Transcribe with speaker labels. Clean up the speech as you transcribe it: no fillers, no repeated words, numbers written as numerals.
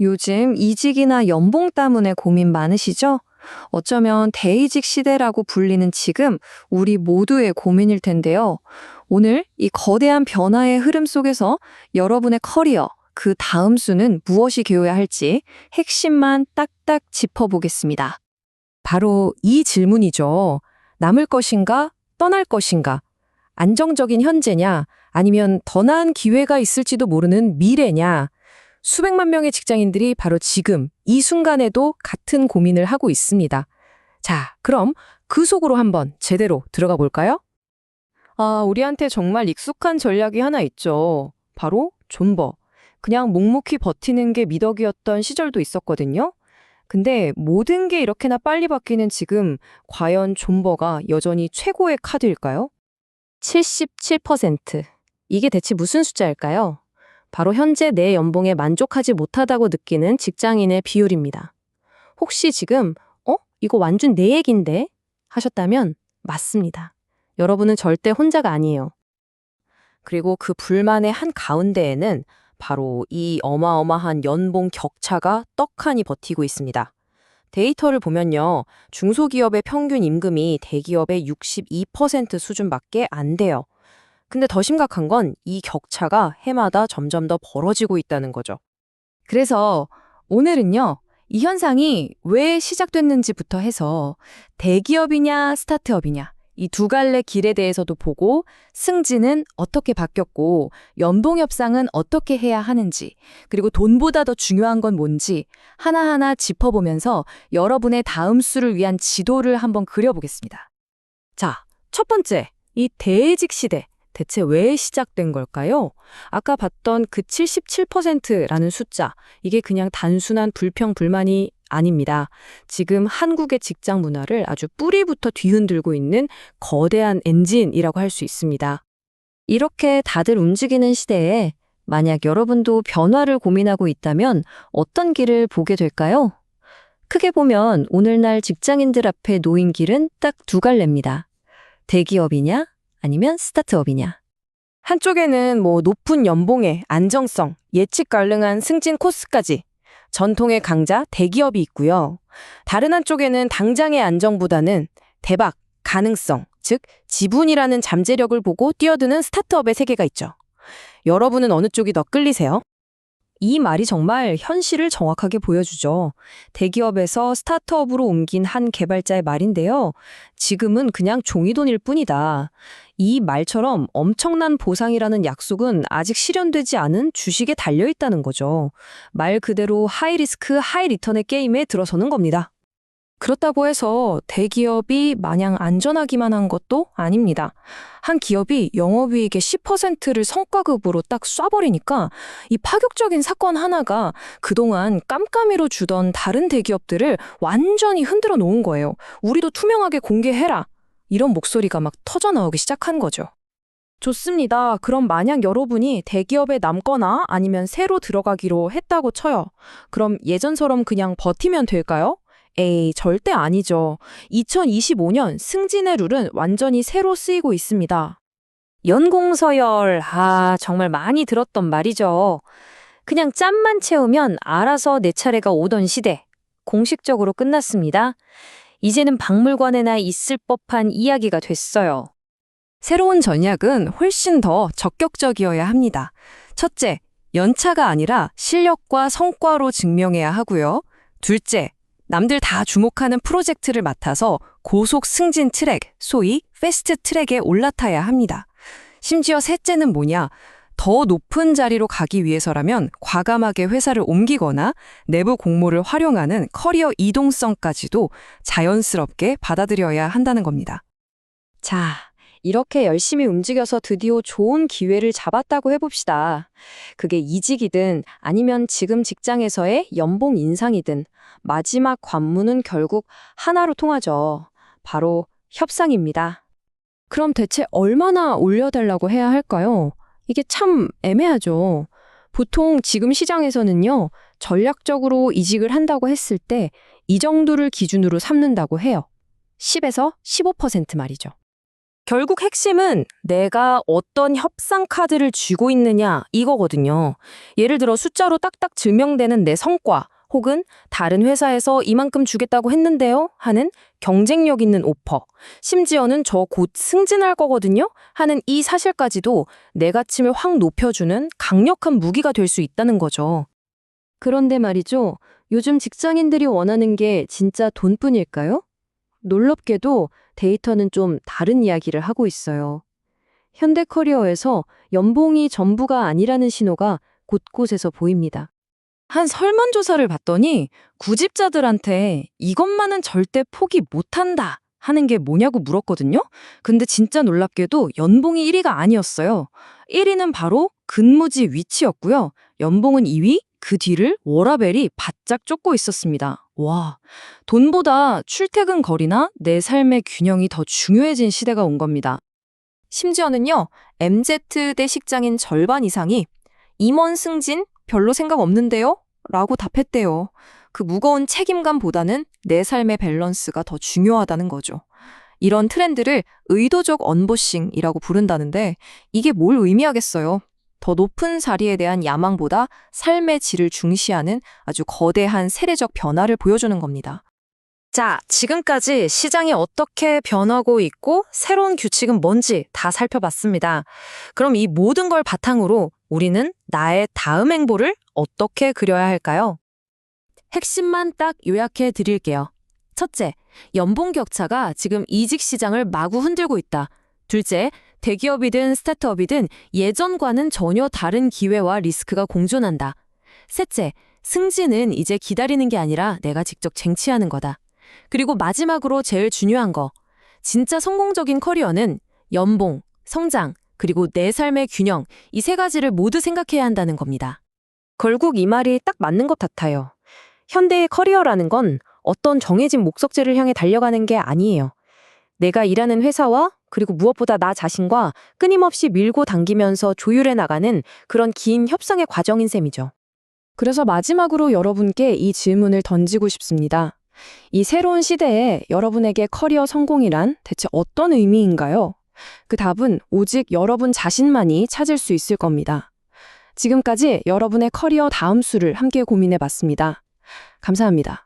Speaker 1: 요즘 이직이나 연봉 때문에 고민 많으시죠? 어쩌면 대이직 시대라고 불리는 지금 우리 모두의 고민일 텐데요. 오늘 이 거대한 변화의 흐름 속에서 여러분의 커리어, 그 다음 수는 무엇이 되어야 할지 핵심만 딱딱 짚어보겠습니다.
Speaker 2: 바로 이 질문이죠. 남을 것인가, 떠날 것인가? 안정적인 현재냐, 아니면 더 나은 기회가 있을지도 모르는 미래냐? 수백만 명의 직장인들이 바로 지금, 이 순간에도 같은 고민을 하고 있습니다. 자, 그럼 그 속으로 한번 제대로 들어가 볼까요? 우리한테 정말 익숙한 전략이 하나 있죠. 바로 존버. 그냥 묵묵히 버티는 게 미덕이었던 시절도 있었거든요. 근데 모든 게 이렇게나 빨리 바뀌는 지금, 과연 존버가 여전히 최고의 카드일까요? 77%. 이게 대체 무슨 숫자일까요? 바로 현재 내 연봉에 만족하지 못하다고 느끼는 직장인의 비율입니다. 혹시 지금, 이거 완전 내 얘긴데? 하셨다면 맞습니다. 여러분은 절대 혼자가 아니에요. 그리고 그 불만의 한 가운데에는 바로 이 어마어마한 연봉 격차가 떡하니 버티고 있습니다. 데이터를 보면요, 중소기업의 평균 임금이 대기업의 62% 수준밖에 안 돼요. 근데 더 심각한 건 이 격차가 해마다 점점 더 벌어지고 있다는 거죠. 그래서 오늘은요, 이 현상이 왜 시작됐는지부터 해서 대기업이냐 스타트업이냐 이 두 갈래 길에 대해서도 보고, 승진은 어떻게 바뀌었고 연봉 협상은 어떻게 해야 하는지, 그리고 돈보다 더 중요한 건 뭔지 하나하나 짚어보면서 여러분의 다음 수를 위한 지도를 한번 그려보겠습니다. 자, 첫 번째, 이 대직 시대. 대체 왜 시작된 걸까요? 아까 봤던 그 77%라는 숫자, 이게 그냥 단순한 불평, 불만이 아닙니다. 지금 한국의 직장 문화를 아주 뿌리부터 뒤흔들고 있는 거대한 엔진이라고 할 수 있습니다.
Speaker 1: 이렇게 다들 움직이는 시대에 만약 여러분도 변화를 고민하고 있다면 어떤 길을 보게 될까요? 크게 보면 오늘날 직장인들 앞에 놓인 길은 딱 두 갈래입니다. 대기업이냐? 아니면 스타트업이냐.
Speaker 2: 한쪽에는 높은 연봉의 안정성, 예측 가능한 승진 코스까지 전통의 강자 대기업이 있고요. 다른 한쪽에는 당장의 안정보다는 대박, 가능성, 즉 지분이라는 잠재력을 보고 뛰어드는 스타트업의 세계가 있죠. 여러분은 어느 쪽이 더 끌리세요?
Speaker 1: 이 말이 정말 현실을 정확하게 보여주죠. 대기업에서 스타트업으로 옮긴 한 개발자의 말인데요. 지금은 그냥 종이돈일 뿐이다. 이 말처럼 엄청난 보상이라는 약속은 아직 실현되지 않은 주식에 달려있다는 거죠. 말 그대로 하이리스크 하이리턴의 게임에 들어서는 겁니다. 그렇다고 해서 대기업이 마냥 안전하기만 한 것도 아닙니다. 한 기업이 영업이익의 10%를 성과급으로 딱 쏴버리니까 이 파격적인 사건 하나가 그동안 깜깜이로 주던 다른 대기업들을 완전히 흔들어 놓은 거예요. 우리도 투명하게 공개해라. 이런 목소리가 막 터져나오기 시작한 거죠. 좋습니다. 그럼 만약 여러분이 대기업에 남거나 아니면 새로 들어가기로 했다고 쳐요. 그럼 예전처럼 그냥 버티면 될까요? 에이, 절대 아니죠. 2025년 승진의 룰은 완전히 새로 쓰이고 있습니다. 연공서열, 정말 많이 들었던 말이죠. 그냥 짬만 채우면 알아서 내 차례가 오던 시대. 공식적으로 끝났습니다. 이제는 박물관에나 있을 법한 이야기가 됐어요.
Speaker 2: 새로운 전략은 훨씬 더 적극적이어야 합니다. 첫째, 연차가 아니라 실력과 성과로 증명해야 하고요. 둘째, 남들 다 주목하는 프로젝트를 맡아서 고속 승진 트랙, 소위 패스트 트랙에 올라타야 합니다. 심지어 셋째는 뭐냐? 더 높은 자리로 가기 위해서라면 과감하게 회사를 옮기거나 내부 공모를 활용하는 커리어 이동성까지도 자연스럽게 받아들여야 한다는 겁니다.
Speaker 1: 자, 이렇게 열심히 움직여서 드디어 좋은 기회를 잡았다고 해봅시다. 그게 이직이든 아니면 지금 직장에서의 연봉 인상이든 마지막 관문은 결국 하나로 통하죠. 바로 협상입니다.
Speaker 2: 그럼 대체 얼마나 올려달라고 해야 할까요? 이게 참 애매하죠. 보통 지금 시장에서는요, 전략적으로 이직을 한다고 했을 때 이 정도를 기준으로 삼는다고 해요. 10에서 15% 말이죠. 결국 핵심은 내가 어떤 협상 카드를 쥐고 있느냐 이거거든요. 예를 들어 숫자로 딱딱 증명되는 내 성과 혹은 다른 회사에서 이만큼 주겠다고 했는데요 하는 경쟁력 있는 오퍼, 심지어는 저 곧 승진할 거거든요 하는 이 사실까지도 내 가침을 확 높여주는 강력한 무기가 될 수 있다는 거죠.
Speaker 1: 그런데 말이죠. 요즘 직장인들이 원하는 게 진짜 돈뿐일까요? 놀랍게도 데이터는 좀 다른 이야기를 하고 있어요. 현대커리어에서 연봉이 전부가 아니라는 신호가 곳곳에서 보입니다.
Speaker 2: 한 설문조사를 봤더니 구집자들한테 이것만은 절대 포기 못한다 하는 게 뭐냐고 물었거든요. 근데 진짜 놀랍게도 연봉이 1위가 아니었어요. 1위는 바로 근무지 위치였고요. 연봉은 2위, 그 뒤를 워라밸이 바짝 쫓고 있었습니다. 와, 돈보다 출퇴근 거리나 내 삶의 균형이 더 중요해진 시대가 온 겁니다.
Speaker 1: 심지어는요, MZ대 직장인 절반 이상이 임원 승진 별로 생각 없는데요? 라고 답했대요. 그 무거운 책임감보다는 내 삶의 밸런스가 더 중요하다는 거죠. 이런 트렌드를 의도적 언보싱이라고 부른다는데 이게 뭘 의미하겠어요? 더 높은 자리에 대한 야망보다 삶의 질을 중시하는 아주 거대한 세례적 변화를 보여주는 겁니다.
Speaker 2: 자, 지금까지 시장이 어떻게 변하고 있고 새로운 규칙은 뭔지 다 살펴봤습니다. 그럼 이 모든 걸 바탕으로 우리는 나의 다음 행보를 어떻게 그려야 할까요? 핵심만 딱 요약해 드릴게요. 첫째, 연봉 격차가 지금 이직 시장을 마구 흔들고 있다. 둘째, 대기업이든 스타트업이든 예전과는 전혀 다른 기회와 리스크가 공존한다. 셋째, 승진은 이제 기다리는 게 아니라 내가 직접 쟁취하는 거다. 그리고 마지막으로 제일 중요한 거, 진짜 성공적인 커리어는 연봉, 성장, 그리고 내 삶의 균형, 이 세 가지를 모두 생각해야 한다는 겁니다. 결국 이 말이 딱 맞는 것 같아요. 현대의 커리어라는 건 어떤 정해진 목적지를 향해 달려가는 게 아니에요. 내가 일하는 회사와 그리고 무엇보다 나 자신과 끊임없이 밀고 당기면서 조율해 나가는 그런 긴 협상의 과정인 셈이죠. 그래서 마지막으로 여러분께 이 질문을 던지고 싶습니다. 이 새로운 시대에 여러분에게 커리어 성공이란 대체 어떤 의미인가요? 그 답은 오직 여러분 자신만이 찾을 수 있을 겁니다. 지금까지 여러분의 커리어 다음 수를 함께 고민해 봤습니다. 감사합니다.